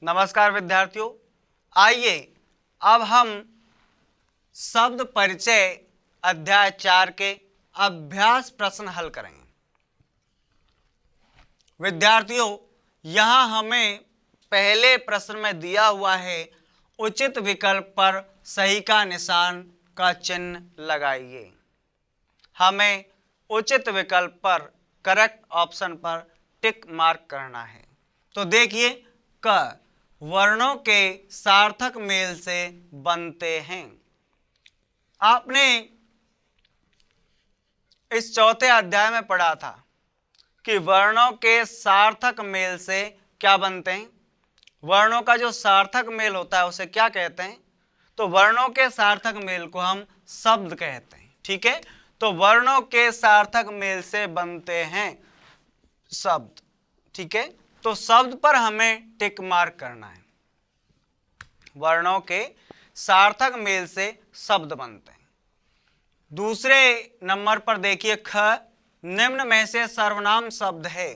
नमस्कार विद्यार्थियों, आइए अब हम शब्द परिचय अध्याय 4 के अभ्यास प्रश्न हल करेंगे। विद्यार्थियों, यहाँ हमें पहले प्रश्न में दिया हुआ है उचित विकल्प पर सही का निशान का चिन्ह लगाइए। हमें उचित विकल्प पर करेक्ट ऑप्शन पर टिक मार्क करना है। तो देखिए, क वर्णों के सार्थक मेल से बनते हैं। आपने इस चौथे अध्याय में पढ़ा था कि वर्णों के सार्थक मेल से क्या बनते हैं। वर्णों का जो सार्थक मेल होता है उसे क्या कहते हैं? तो वर्णों के सार्थक मेल को हम शब्द कहते हैं। ठीक है, तो वर्णों के सार्थक मेल से बनते हैं शब्द। ठीक है, तो शब्द पर हमें टिक मार्क करना है। वर्णों के सार्थक मेल से शब्द बनते हैं। दूसरे नंबर पर देखिए, ख निम्न में से सर्वनाम शब्द है।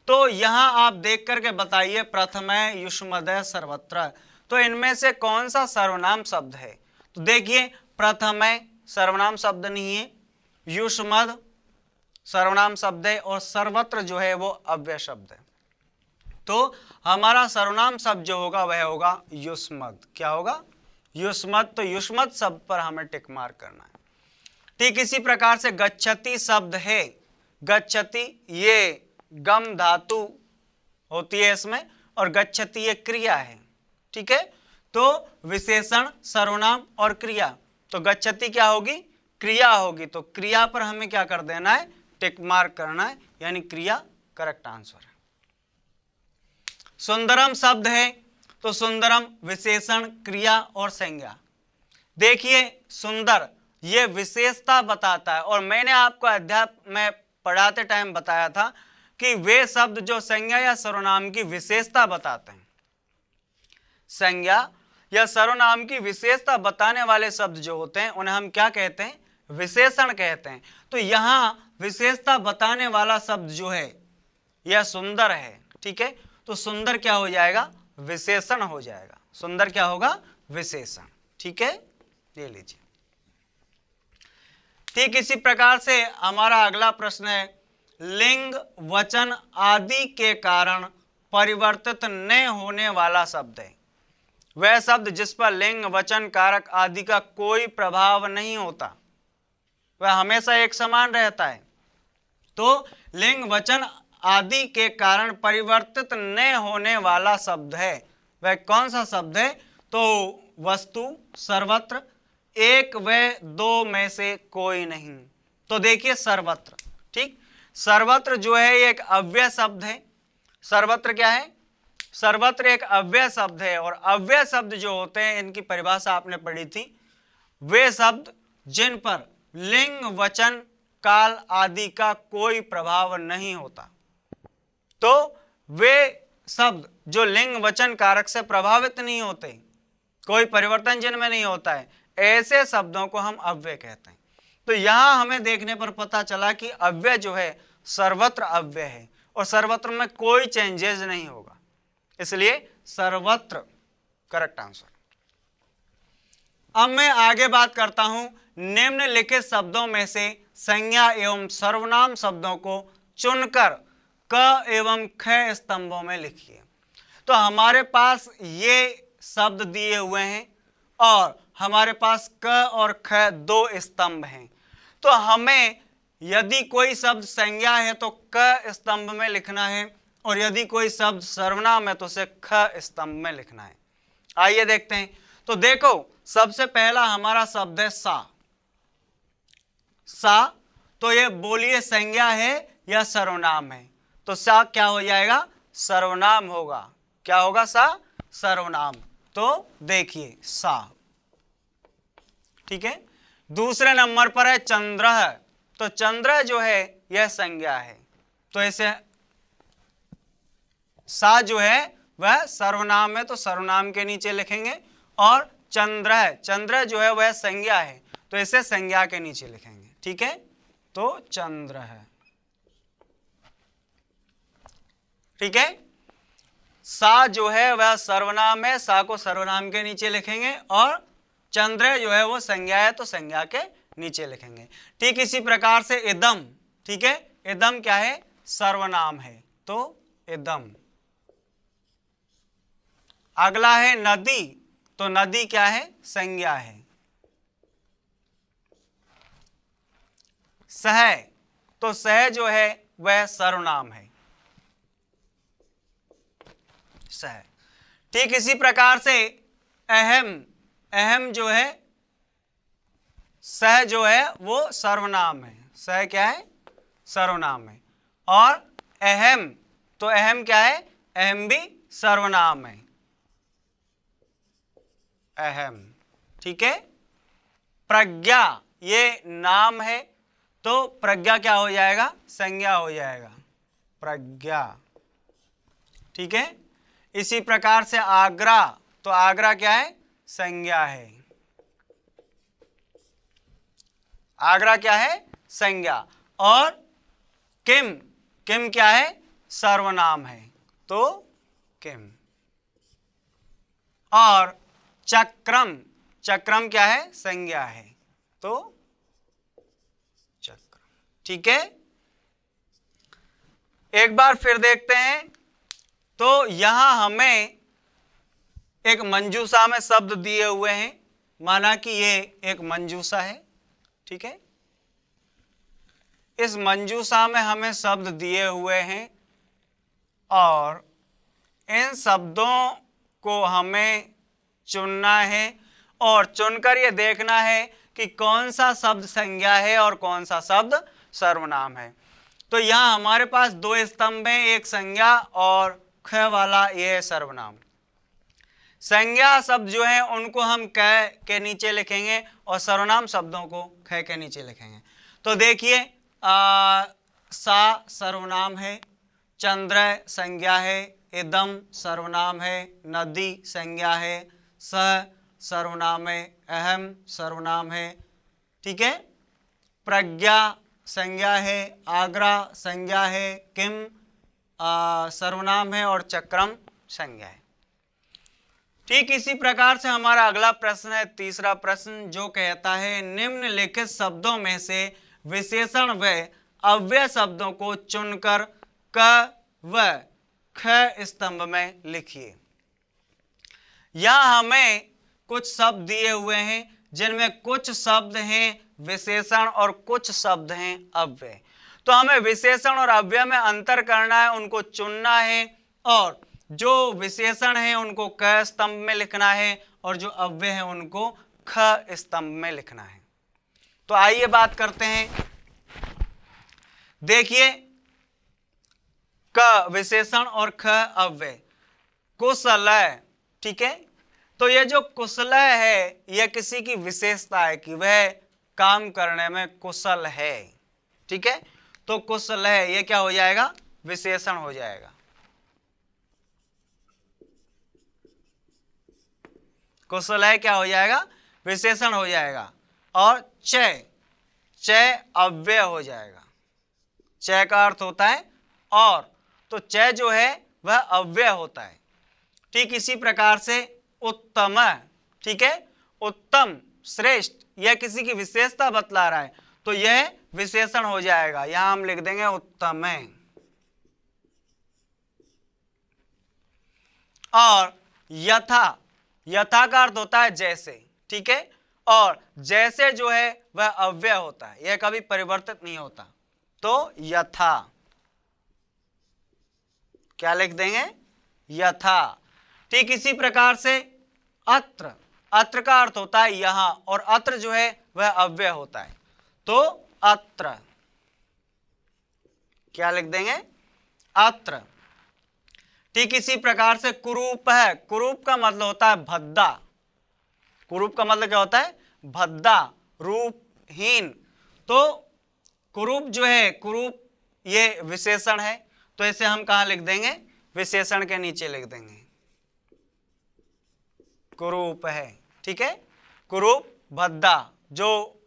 तो यहां आप देख करके बताइए, प्रथमः, युष्मदः, सर्वत्र। तो इनमें से कौन सा सर्वनाम शब्द है? तो देखिए, प्रथमः सर्वनाम शब्द नहीं है, युष्मद सर्वनाम शब्द है और सर्वत्र जो है वो अव्यय शब्द है। तो हमारा सर्वनाम शब्द जो होगा वह होगा युष्मद। क्या होगा? युष्मद। तो युष्मद शब्द पर हमें टिक मार्क करना है। ठीक इसी प्रकार से गच्छति शब्द है। गच्छति ये गम धातु होती है इसमें, और गच्छति ये क्रिया है। ठीक है, तो विशेषण, सर्वनाम और क्रिया। तो गच्छति क्या होगी? क्रिया होगी। तो क्रिया पर हमें क्या कर देना है? टिक मार्क करना है, यानी क्रिया करेक्ट आंसर है। सुंदरम शब्द है। तो सुंदरम विशेषण, क्रिया और संज्ञा। देखिए, सुंदर ये विशेषता बताता है, और मैंने आपको अध्याय में पढ़ाते टाइम बताया था कि वे शब्द जो संज्ञा या सर्वनाम की विशेषता बताते हैं, संज्ञा या सर्वनाम की विशेषता बताने वाले शब्द जो होते हैं उन्हें हम क्या कहते हैं? विशेषण कहते हैं। तो यहां विशेषता बताने वाला शब्द जो है यह सुंदर है। ठीक है, तो सुंदर क्या हो जाएगा? विशेषण हो जाएगा। सुंदर क्या होगा? विशेषण। ठीक है, ले लीजिए। ठीक इसी प्रकार से हमारा अगला प्रश्न है, लिंग, वचन आदि के कारण परिवर्तित न होने वाला शब्द है। वह शब्द जिस पर लिंग, वचन, कारक आदि का कोई प्रभाव नहीं होता, वह हमेशा एक समान रहता है। तो लिंग, वचन आदि के कारण परिवर्तित न होने वाला शब्द है, वह कौन सा शब्द है? तो वस्तु, सर्वत्र, एक व दो में से कोई नहीं। तो देखिए, सर्वत्र। ठीक, सर्वत्र जो है एक अव्यय शब्द है। सर्वत्र क्या है? सर्वत्र एक अव्यय शब्द है, और अव्यय शब्द जो होते हैं इनकी परिभाषा आपने पढ़ी थी। वे शब्द जिन पर लिंग, वचन, काल आदि का कोई प्रभाव नहीं होता। तो वे शब्द जो लिंग, वचन, कारक से प्रभावित नहीं होते, कोई परिवर्तन जिनमें नहीं होता है, ऐसे शब्दों को हम अव्यय कहते हैं। तो यहां हमें देखने पर पता चला कि अव्यय जो है सर्वत्र अव्यय है, और सर्वत्र में कोई चेंजेस नहीं होगा, इसलिए सर्वत्र करेक्ट आंसर। अब मैं आगे बात करता हूं, निम्नलिखित शब्दों में से संज्ञा एवं सर्वनाम शब्दों को चुनकर क एवं ख स्तंभों में लिखिए। तो हमारे पास ये शब्द दिए हुए हैं और हमारे पास क और ख दो स्तंभ हैं। तो हमें यदि कोई शब्द संज्ञा है तो क स्तंभ में लिखना है, और यदि कोई शब्द सर्वनाम है तो उसे ख स्तंभ में लिखना है। आइए देखते हैं। तो देखो, सबसे पहला हमारा शब्द है सा। सा, तो ये बोलिए संज्ञा है या सर्वनाम है? तो सा क्या हो जाएगा? सर्वनाम होगा। क्या होगा? सा सर्वनाम। तो देखिए, सा। ठीक है, दूसरे नंबर पर है चंद्र। तो चंद्र जो है यह संज्ञा है, तो इसे सा जो है वह सर्वनाम है, तो सर्वनाम के नीचे लिखेंगे। और चंद्र, चंद्र जो है वह संज्ञा है, तो इसे संज्ञा के नीचे लिखेंगे। ठीक है, तो चंद्र है। ठीक है, सा जो है वह सर्वनाम है, सा को सर्वनाम के नीचे लिखेंगे, और चंद्र जो है वो संज्ञा है तो संज्ञा के नीचे लिखेंगे। ठीक इसी प्रकार से इदम, ठीक है, इदम क्या है, सर्वनाम है तो इदम। अगला है नदी, तो नदी क्या है, संज्ञा है। सह, तो सह जो है वह सर्वनाम है, सह। ठीक इसी प्रकार से अहम, अहम जो है, सह जो है वो सर्वनाम है, सह क्या है, सर्वनाम है। और अहम, तो अहम क्या है, अहम भी सर्वनाम है, अहम, ठीक है। प्रज्ञा ये नाम है तो प्रज्ञा क्या हो जाएगा, संज्ञा हो जाएगा, प्रज्ञा, ठीक है। इसी प्रकार से आगरा, तो आगरा क्या है, संज्ञा है, आगरा क्या है, संज्ञा। और किम, किम क्या है, सर्वनाम है तो किम। और चक्रम, चक्रम क्या है, संज्ञा है तो चक्रम, ठीक है। एक बार फिर देखते हैं, तो यहां हमें एक मंजूषा में शब्द दिए हुए हैं, माना कि ये एक मंजूषा है, ठीक है। इस मंजूषा में हमें शब्द दिए हुए हैं और इन शब्दों को हमें चुनना है और चुनकर ये देखना है कि कौन सा शब्द संज्ञा है और कौन सा शब्द सर्वनाम है। तो यहाँ हमारे पास दो स्तंभ हैं, एक संज्ञा और ख वाला ये है सर्वनाम। संज्ञा शब्द जो है उनको हम क के नीचे लिखेंगे और सर्वनाम शब्दों को ख के नीचे लिखेंगे। तो देखिए, सा सर्वनाम है, चंद्र संज्ञा है, इदम सर्वनाम है, नदी संज्ञा है, सह सर्वनाम है, अहम सर्वनाम है, ठीक है। प्रज्ञा संज्ञा है, आगरा संज्ञा है, किम सर्वनाम है और चक्रम संज्ञा है। ठीक इसी प्रकार से हमारा अगला प्रश्न है, तीसरा प्रश्न, जो कहता है निम्नलिखित शब्दों में से विशेषण व अव्यय शब्दों को चुनकर क व ख स्तंभ में लिखिए। यहां हमें कुछ शब्द दिए हुए हैं जिनमें कुछ शब्द हैं विशेषण और कुछ शब्द हैं अव्यय। तो हमें विशेषण और अव्यय में अंतर करना है, उनको चुनना है और जो विशेषण है उनको क स्तंभ में लिखना है और जो अव्यय है उनको ख स्तंभ में लिखना है। तो आइए बात करते हैं। देखिए, क विशेषण और ख अव्यय। कुशलय, ठीक है। तो ये जो कुशलय है यह किसी की विशेषता है कि वह काम करने में कुशल है, ठीक है। तो कुशलय ये क्या हो जाएगा, विशेषण हो जाएगा। कुशलय क्या हो जाएगा, विशेषण हो जाएगा। और चय, चय अव्यय हो जाएगा। चय का अर्थ होता है और, तो चय जो है वह अव्यय होता है। ठीक इसी प्रकार से उत्तम, ठीक है, उत्तम श्रेष्ठ, यह किसी की विशेषता बतला रहा है तो यह विशेषण हो जाएगा। यहां हम लिख देंगे उत्तम। और यथा, यथा का अर्थ होता है जैसे, ठीक है। और जैसे जो है वह अव्यय होता है, यह कभी परिवर्तित नहीं होता, तो यथा क्या लिख देंगे, यथा। ठीक इसी प्रकार से अत्र, अत्र का अर्थ होता है यहां और अत्र जो है वह अव्यय होता है, तो अत्र क्या लिख देंगे, अत्र। ठीक इसी प्रकार से कुरूप है, कुरूप का मतलब होता है भद्दा। कुरूप का मतलब क्या होता है, भद्दा, रूपहीन। तो कुरूप जो है, कुरूप ये विशेषण है तो इसे हम कहां लिख देंगे, विशेषण के नीचे लिख देंगे, कुरूप है, ठीक है। कुरूप भद्दा, जो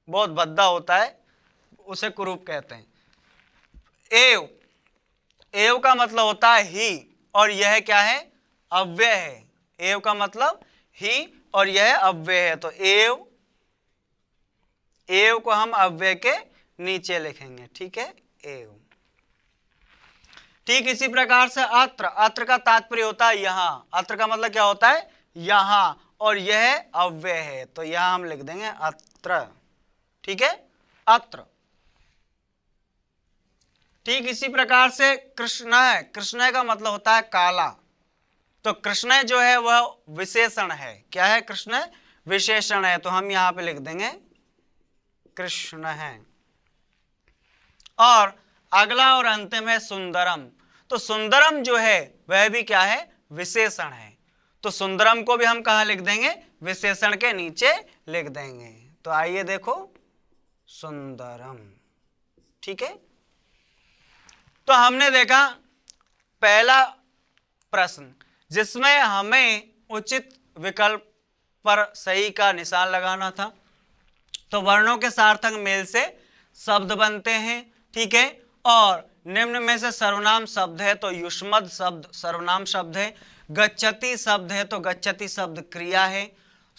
बहुत भद्दा होता है उसे कुरूप कहते हैं। एव, एव का मतलब होता है ही, और यह क्या है, अव्यय है। एव का मतलब ही और यह अव्यय है, तो एव, एव को हम अव्यय के नीचे लिखेंगे, ठीक है, एव। ठीक इसी प्रकार से अत्र, अत्र का तात्पर्य होता है यहां, अत्र का मतलब क्या होता है, यहां, और यह अव्यय है, तो यहां हम लिख देंगे अत्र, ठीक है, अत्र। ठीक इसी प्रकार से कृष्णः, कृष्णः का मतलब होता है काला, तो कृष्णः जो है वह विशेषण है, क्या है, कृष्णः विशेषण है, तो हम यहां पे लिख देंगे कृष्णः। और अगला और अंतिम है सुंदरम, तो सुंदरम जो है वह भी क्या है, विशेषण है, तो सुंदरम को भी हम कहाँ लिख देंगे, विशेषण के नीचे लिख देंगे। तो आइए देखो सुंदरम, ठीक है। तो हमने देखा पहला प्रश्न जिसमें हमें उचित विकल्प पर सही का निशान लगाना था, तो वर्णों के सार्थक मेल से शब्द बनते हैं, ठीक है, और निम्न में से सर्वनाम शब्द है तो युष्मद शब्द सर्वनाम शब्द है, गच्छति शब्द है तो गच्छति शब्द क्रिया है,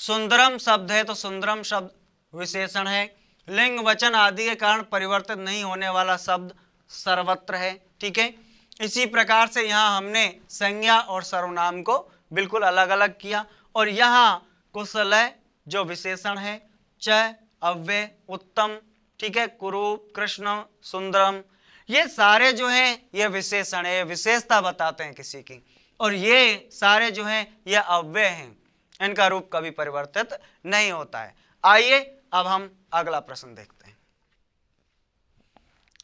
सुंदरम शब्द है तो सुंदरम शब्द विशेषण है, लिंग वचन आदि के कारण परिवर्तित नहीं होने वाला शब्द सर्वत्र है, ठीक है। इसी प्रकार से यहाँ हमने संज्ञा और सर्वनाम को बिल्कुल अलग अलग किया, और यहाँ कुशलय जो विशेषण है, च, अव्यय, उत्तम, ठीक है, कुरूप, कृष्ण, सुंदरम, ये सारे जो हैं ये विशेषण है, विशेषता बताते हैं किसी की, और ये सारे जो हैं ये अव्यय हैं, इनका रूप कभी परिवर्तित नहीं होता है। आइए अब हम अगला प्रश्न देखते हैं।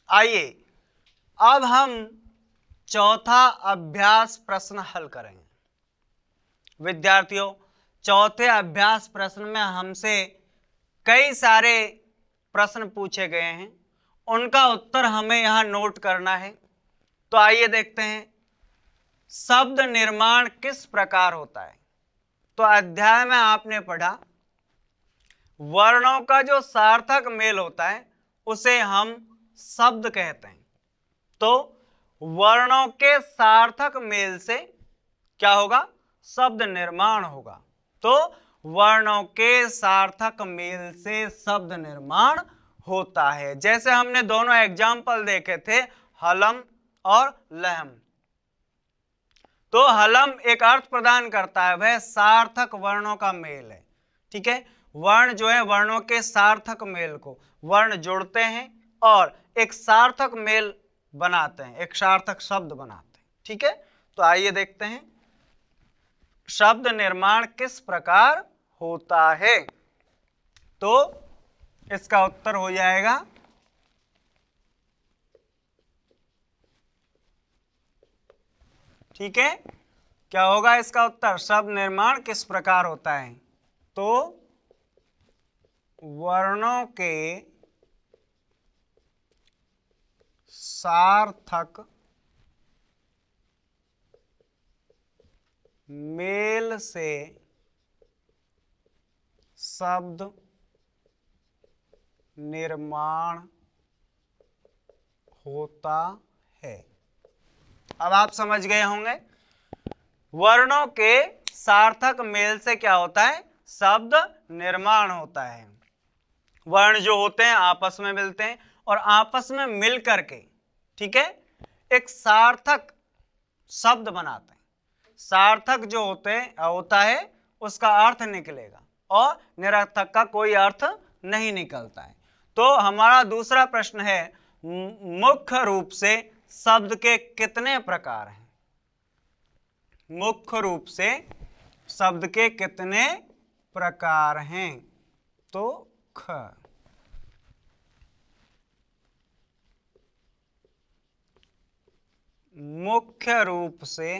आइए अब हम चौथा अभ्यास प्रश्न हल करेंगे। विद्यार्थियों, चौथे अभ्यास प्रश्न में हमसे कई सारे प्रश्न पूछे गए हैं, उनका उत्तर हमें यहाँ नोट करना है। तो आइए देखते हैं शब्द निर्माण किस प्रकार होता है। तो अध्याय में आपने पढ़ा वर्णों का जो सार्थक मेल होता है उसे हम शब्द कहते हैं। तो वर्णों के सार्थक मेल से क्या होगा, शब्द निर्माण होगा। तो वर्णों के सार्थक मेल से शब्द निर्माण होता है। जैसे हमने दोनों एग्जाम्पल देखे थे, हलम और लहम। तो हलम एक अर्थ प्रदान करता है, वह सार्थक वर्णों का मेल है, ठीक है। वर्ण जो है वर्णों के सार्थक मेल को वर्ण जोड़ते हैं और एक सार्थक मेल बनाते हैं, एक सार्थक शब्द बनाते हैं, ठीक है। तो आइए देखते हैं शब्द निर्माण किस प्रकार होता है। तो इसका उत्तर हो जाएगा ठीक है, क्या होगा इसका उत्तर, शब्द निर्माण किस प्रकार होता है। तो वर्णों के सार्थक मेल से शब्द निर्माण होता है। अब आप समझ गए होंगे वर्णों के सार्थक मेल से क्या होता है, शब्द निर्माण होता है। वर्ण जो होते हैं आपस में मिलते हैं और आपस में मिल करके, ठीक है, एक सार्थक शब्द बनाते हैं। सार्थक जो होता है उसका अर्थ निकलेगा और निरर्थक का कोई अर्थ नहीं निकलता है। तो हमारा दूसरा प्रश्न है मुख्य रूप से शब्द के कितने प्रकार हैं। मुख्य रूप से शब्द के कितने प्रकार हैं। तो ख, मुख्य रूप से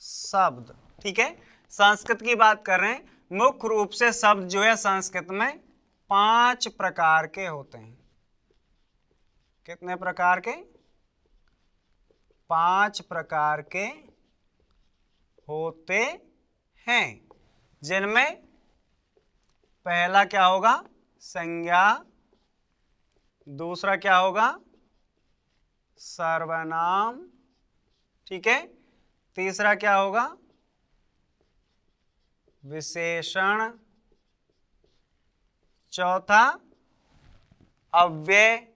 शब्द, ठीक है, संस्कृत की बात कर रहे हैं। मुख्य रूप से शब्द जो है संस्कृत में 5 प्रकार के होते हैं। कितने प्रकार के, 5 प्रकार के होते हैं, जिनमें पहला क्या होगा, संज्ञा, दूसरा क्या होगा, सर्वनाम, ठीक है। तीसरा क्या होगा? विशेषण। चौथा अव्यय।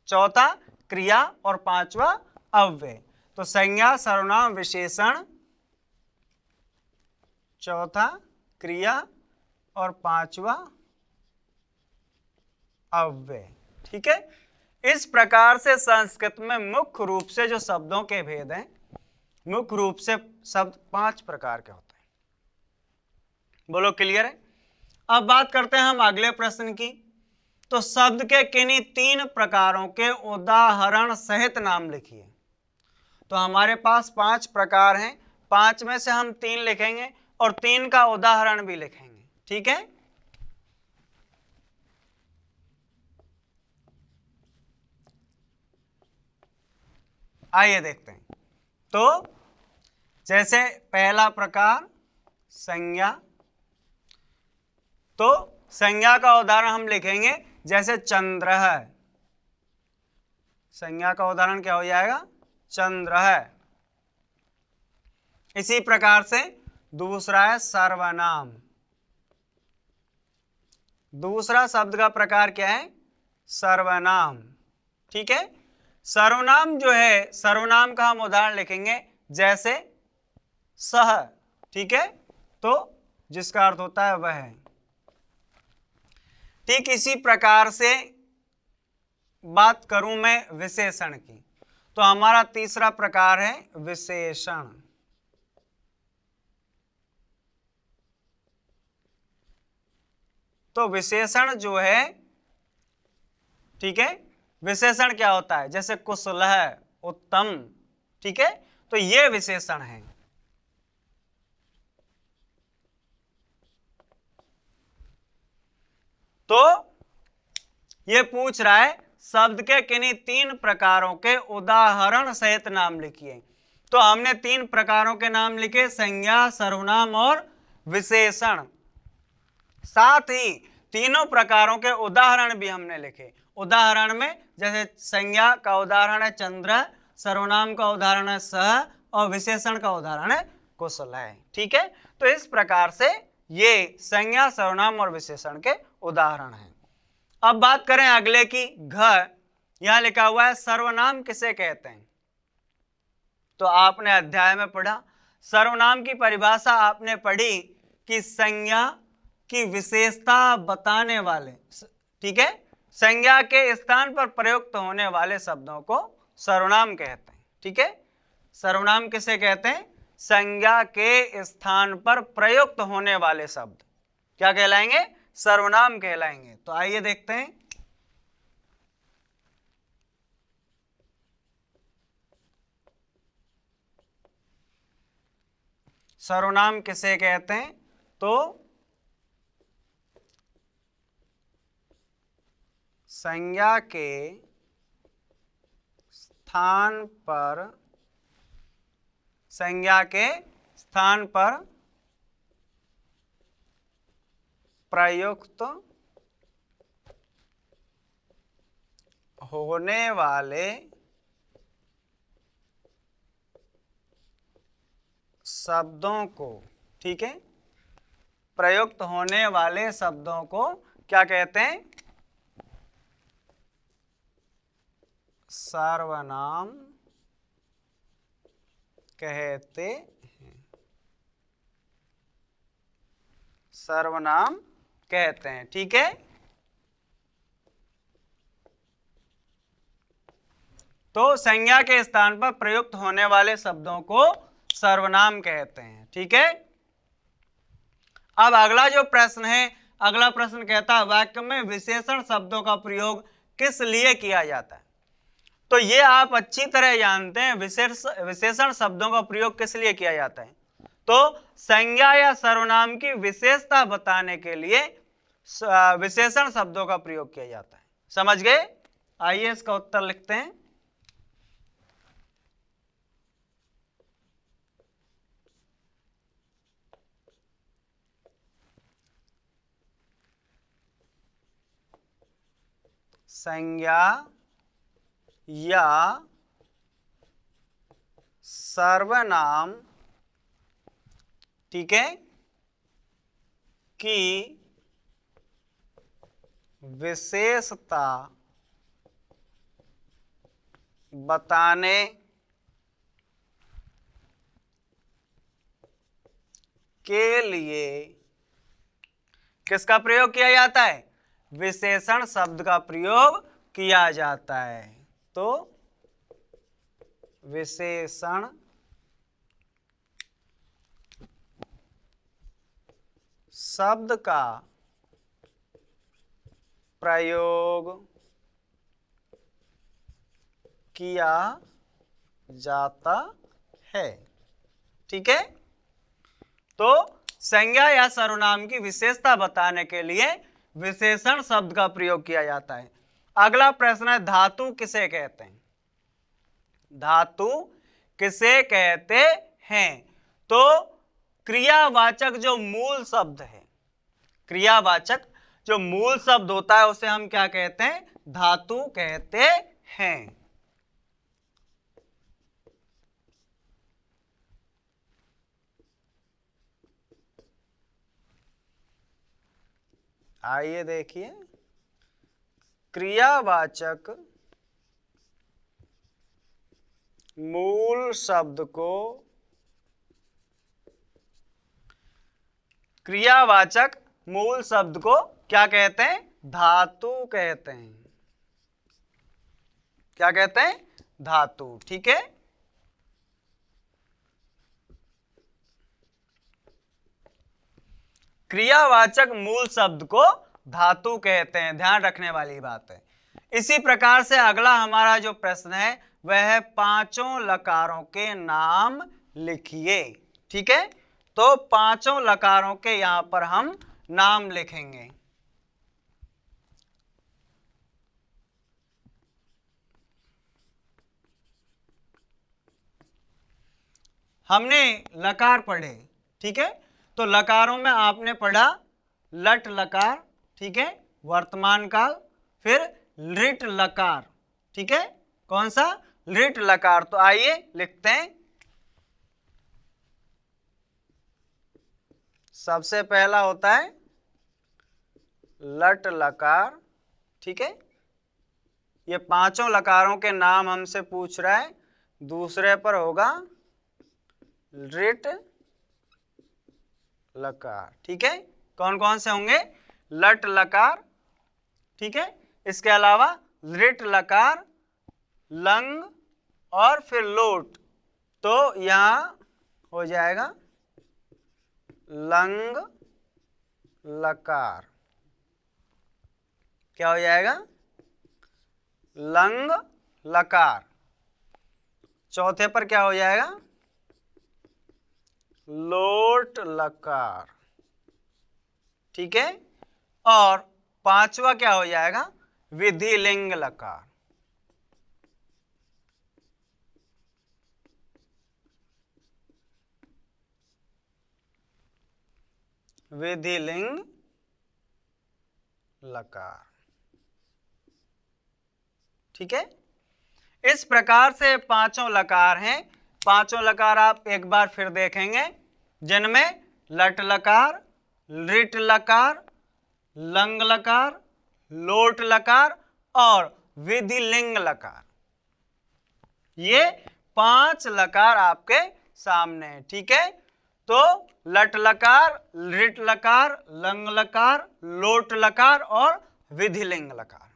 चौथा क्रिया और पांचवा अव्यय। तो संज्ञा, सर्वनाम, विशेषण, चौथा क्रिया और पांचवा अव्यय। ठीक है। इस प्रकार से संस्कृत में मुख्य रूप से जो शब्दों के भेद हैं, मुख्य रूप से शब्द 5 प्रकार के होते हैं। बोलो क्लियर है? अब बात करते हैं हम अगले प्रश्न की। तो शब्द के किन्हीं 3 प्रकारों के उदाहरण सहित नाम लिखिए। तो हमारे पास 5 प्रकार हैं, 5 में से हम 3 लिखेंगे और 3 का उदाहरण भी लिखेंगे। ठीक है। आइए देखते हैं। तो जैसे पहला प्रकार संज्ञा। तो संज्ञा का उदाहरण हम लिखेंगे जैसे चंद्र है। संज्ञा का उदाहरण क्या हो जाएगा? चंद्र है। इसी प्रकार से दूसरा है सर्वनाम। दूसरा शब्द का प्रकार क्या है? सर्वनाम। ठीक है। सर्वनाम जो है, सर्वनाम का हम उदाहरण लिखेंगे जैसे सह। ठीक है। तो जिसका अर्थ होता है वह। ठीक इसी प्रकार से बात करूं मैं विशेषण की, तो हमारा तीसरा प्रकार है विशेषण। तो विशेषण जो है, ठीक है, विशेषण क्या होता है? जैसे कुशल है, उत्तम। ठीक है। तो ये विशेषण है। तो ये पूछ रहा है शब्द के किन्हीं 3 प्रकारों के उदाहरण सहित नाम लिखिए। तो हमने 3 प्रकारों के नाम लिखे, संज्ञा, सर्वनाम और विशेषण। साथ ही तीनों प्रकारों के उदाहरण भी हमने लिखे। उदाहरण में जैसे संज्ञा का उदाहरण है चंद्र, सर्वनाम का उदाहरण है सह और विशेषण का उदाहरण है कुशल है। ठीक है। तो इस प्रकार से ये संज्ञा, सर्वनाम और विशेषण के उदाहरण हैं। अब बात करें अगले की, घ। यहां लिखा हुआ है सर्वनाम किसे कहते हैं? तो आपने अध्याय में पढ़ा, सर्वनाम की परिभाषा आपने पढ़ी कि संज्ञा की विशेषता बताने वाले, ठीक है, संज्ञा के स्थान पर प्रयुक्त होने वाले शब्दों को सर्वनाम कहते हैं। ठीक है। सर्वनाम किसे कहते हैं? संज्ञा के स्थान पर प्रयुक्त होने वाले शब्द क्या कहलाएंगे? सर्वनाम कहलाएंगे। तो आइए देखते हैं। सर्वनाम किसे कहते हैं? तो संज्ञा के स्थान पर, संज्ञा के स्थान पर प्रयुक्त होने वाले शब्दों को, ठीक है, प्रयुक्त होने वाले शब्दों को क्या कहते हैं? सर्वनाम कहते हैं। सर्वनाम कहते हैं। ठीक है। तो संज्ञा के स्थान पर प्रयुक्त होने वाले शब्दों को सर्वनाम कहते हैं। ठीक है। अब अगला जो प्रश्न है, अगला प्रश्न कहता है वाक्य में विशेषण शब्दों का प्रयोग किस लिए किया जाता है? तो ये आप अच्छी तरह जानते हैं, विशेषण शब्दों का प्रयोग किस लिए किया जाता है? तो संज्ञा या सर्वनाम की विशेषता बताने के लिए विशेषण शब्दों का प्रयोग किया जाता है। समझ गए? आइए इसका उत्तर लिखते हैं। संज्ञा या सर्वनाम, ठीक है, की विशेषता बताने के लिए किसका प्रयोग किया जाता है? विशेषण शब्द का प्रयोग किया जाता है। तो विशेषण शब्द का प्रयोग किया जाता है, ठीक है। तो संज्ञा या सर्वनाम की विशेषता बताने के लिए विशेषण शब्द का प्रयोग किया जाता है। अगला प्रश्न है, धातु किसे कहते हैं? धातु किसे कहते हैं? तो क्रियावाचक जो मूल शब्द है, क्रियावाचक जो मूल शब्द होता है उसे हम क्या कहते हैं? धातु कहते हैं। आइए देखिए, क्रियावाचक मूल शब्द को, क्रियावाचक मूल शब्द को क्या कहते हैं? धातु कहते हैं। क्या कहते हैं? धातु, ठीक है। क्रियावाचक मूल शब्द को धातु कहते हैं, ध्यान रखने वाली बात है। इसी प्रकार से अगला हमारा जो प्रश्न है वह है, पांचों लकारों के नाम लिखिए, ठीक है। तो पांचों लकारों के यहां पर हम नाम लिखेंगे। हमने लकार पढ़े, ठीक है। तो लकारों में आपने पढ़ा लट लकार, ठीक है, वर्तमान काल, फिर लिट लकार, ठीक है। कौन सा? लिट लकार। तो आइए लिखते हैं। सबसे पहला होता है लट लकार, ठीक है। ये पांचों लकारों के नाम हमसे पूछ रहा है। दूसरे पर होगा लिट लकार, ठीक है। कौन कौन से होंगे? लट लकार, ठीक है। इसके अलावा लिट लकार, लंग और फिर लोट। तो यहां हो जाएगा लंग लकार। क्या हो जाएगा? लंग लकार। चौथे पर क्या हो जाएगा? लोट लकार, ठीक है। और पांचवा क्या हो जाएगा? विधिलिंग लकार। विधिलिंग लकार, ठीक है। इस प्रकार से पांचों लकार हैं। पांचों लकार आप एक बार फिर देखेंगे, जिनमें लट लकार, लिट लकार, लंग लकार, लोट लकार और विधिलिंग लकार। ये पांच लकार आपके सामने है, ठीक है। तो लट लकार, लिट लकार, लंग लकार, लोट लकार और विधिलिंग लकार।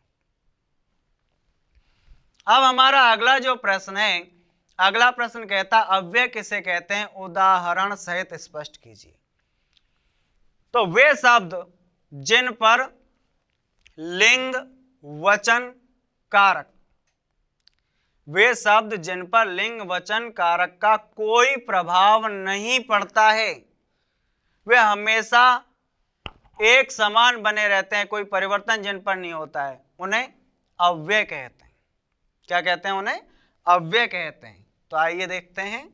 अब हमारा अगला जो प्रश्न है, अगला प्रश्न कहता अव्यय किसे कहते हैं? उदाहरण सहित स्पष्ट कीजिए। तो वे शब्द जिन पर लिंग वचन कारक, वे शब्द जिन पर लिंग वचन कारक का कोई प्रभाव नहीं पड़ता है, वे हमेशा एक समान बने रहते हैं, कोई परिवर्तन जिन पर नहीं होता है, उन्हें अव्यय कहते हैं। क्या कहते हैं? उन्हें अव्यय कहते हैं। तो आइए देखते हैं।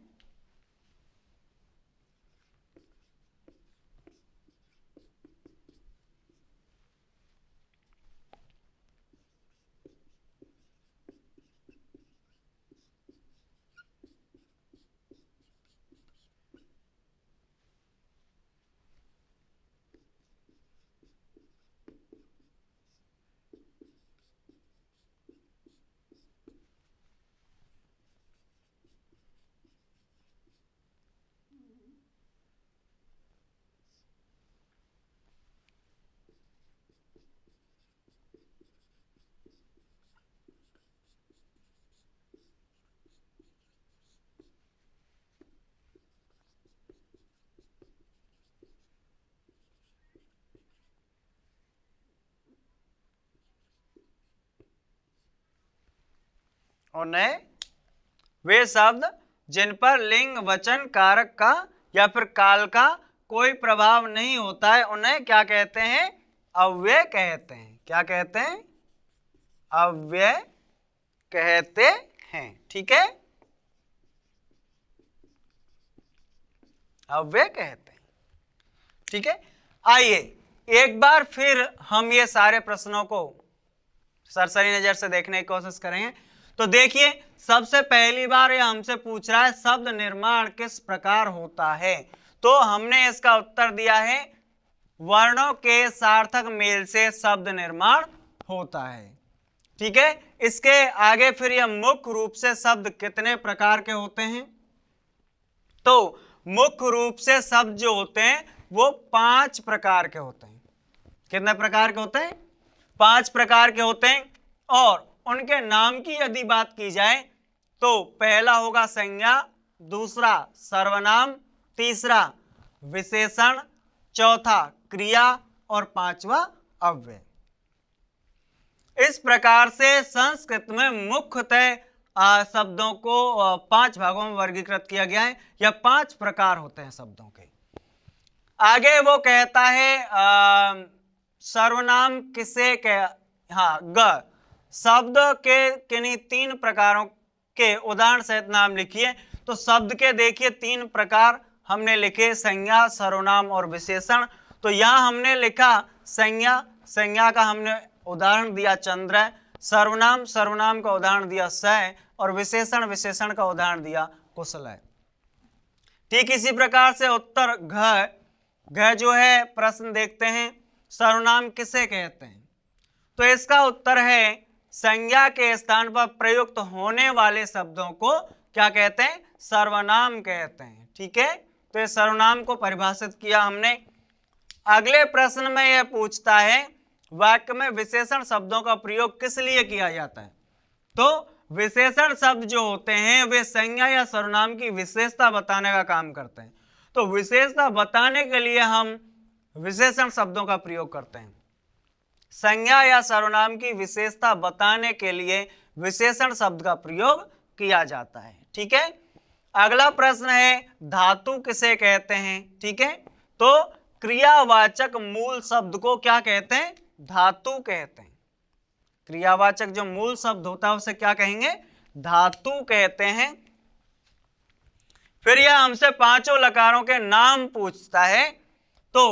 उन्हें, वे शब्द जिन पर लिंग वचन कारक का या फिर काल का कोई प्रभाव नहीं होता है उन्हें क्या कहते हैं? अव्यय कहते हैं। क्या कहते हैं? अव्यय कहते हैं। ठीक है, अव्यय कहते हैं। ठीक है, आइए एक बार फिर हम ये सारे प्रश्नों को सरसरी नजर से देखने की कोशिश करेंगे। तो देखिए, सबसे पहली बार ये हमसे पूछ रहा है शब्द निर्माण किस प्रकार होता है। तो हमने इसका उत्तर दिया है वर्णों के सार्थक मेल से शब्द निर्माण होता है। ठीक है, इसके आगे फिर यह मुख्य रूप से शब्द कितने प्रकार के होते हैं? तो मुख्य रूप से शब्द जो होते हैं वो 5 प्रकार के होते हैं। कितने प्रकार के होते हैं? 5 प्रकार के होते हैं। और उनके नाम की यदि बात की जाए तो पहला होगा संज्ञा, दूसरा सर्वनाम, तीसरा विशेषण, चौथा क्रिया और पांचवा अव्यय। इस प्रकार से संस्कृत में मुख्यतः शब्दों को 5 भागों में वर्गीकृत किया गया है, या 5 प्रकार होते हैं शब्दों के। आगे वो कहता है सर्वनाम किसे ग शब्द के किन्हीं 3 प्रकारों के उदाहरण सहित नाम लिखिए। तो शब्द के देखिए 3 प्रकार हमने लिखे, संज्ञा, सर्वनाम और विशेषण। तो यहां हमने लिखा संज्ञा, संज्ञा का हमने उदाहरण दिया चंद्र, सर्वनाम, सर्वनाम का उदाहरण दिया सह, और विशेषण, विशेषण का उदाहरण दिया कुशल है। ठीक इसी प्रकार से उत्तर घ जो है प्रश्न देखते हैं, सर्वनाम किसे कहते हैं? तो इसका उत्तर है संज्ञा के स्थान पर प्रयुक्त होने वाले शब्दों को क्या कहते हैं? सर्वनाम कहते हैं। ठीक है, तो ये सर्वनाम को परिभाषित किया हमने। अगले प्रश्न में यह पूछता है वाक्य में विशेषण शब्दों का प्रयोग किस लिए किया जाता है? तो विशेषण शब्द जो होते हैं वे संज्ञा या सर्वनाम की विशेषता बताने का काम करते हैं। तो विशेषता बताने के लिए हम विशेषण शब्दों का प्रयोग करते हैं। संज्ञा या सर्वनाम की विशेषता बताने के लिए विशेषण शब्द का प्रयोग किया जाता है। ठीक है, अगला प्रश्न है धातु किसे कहते हैं? ठीक है, तो क्रियावाचक मूल शब्द को क्या कहते हैं? धातु कहते हैं। क्रियावाचक जो मूल शब्द होता है उसे क्या कहेंगे? धातु कहते हैं। फिर यह हमसे 5 लकारों के नाम पूछता है। तो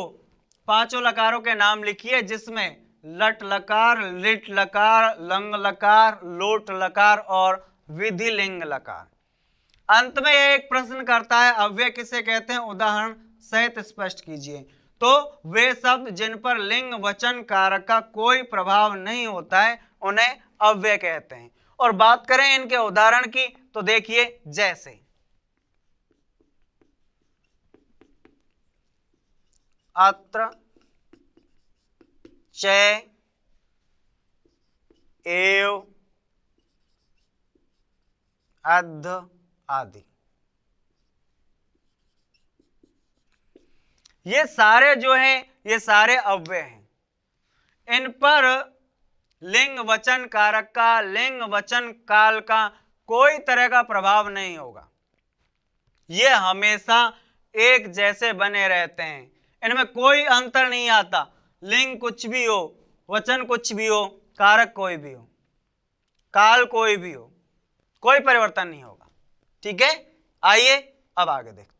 5 लकारों के नाम लिखिए, जिसमें लट लकार, लिट लकार, लंग लकार, लोट लकार और विधिलिंग लकार। अंत में एक प्रश्न करता है अव्यय किसे कहते हैं? उदाहरण सहित स्पष्ट कीजिए। तो वे शब्द जिन पर लिंग वचन कारक का कोई प्रभाव नहीं होता है उन्हें अव्यय कहते हैं। और बात करें इनके उदाहरण की तो देखिए, जैसे अत्र, च, एव, अध आदि। ये सारे जो हैं ये सारे अव्यय हैं। इन पर लिंग वचन कारक का, लिंग वचन काल का कोई तरह का प्रभाव नहीं होगा। ये हमेशा एक जैसे बने रहते हैं, इनमें कोई अंतर नहीं आता। लिंग कुछ भी हो, वचन कुछ भी हो, कारक कोई भी हो, काल कोई भी हो, कोई परिवर्तन नहीं होगा। ठीक है, आइए अब आगे देखते हैं।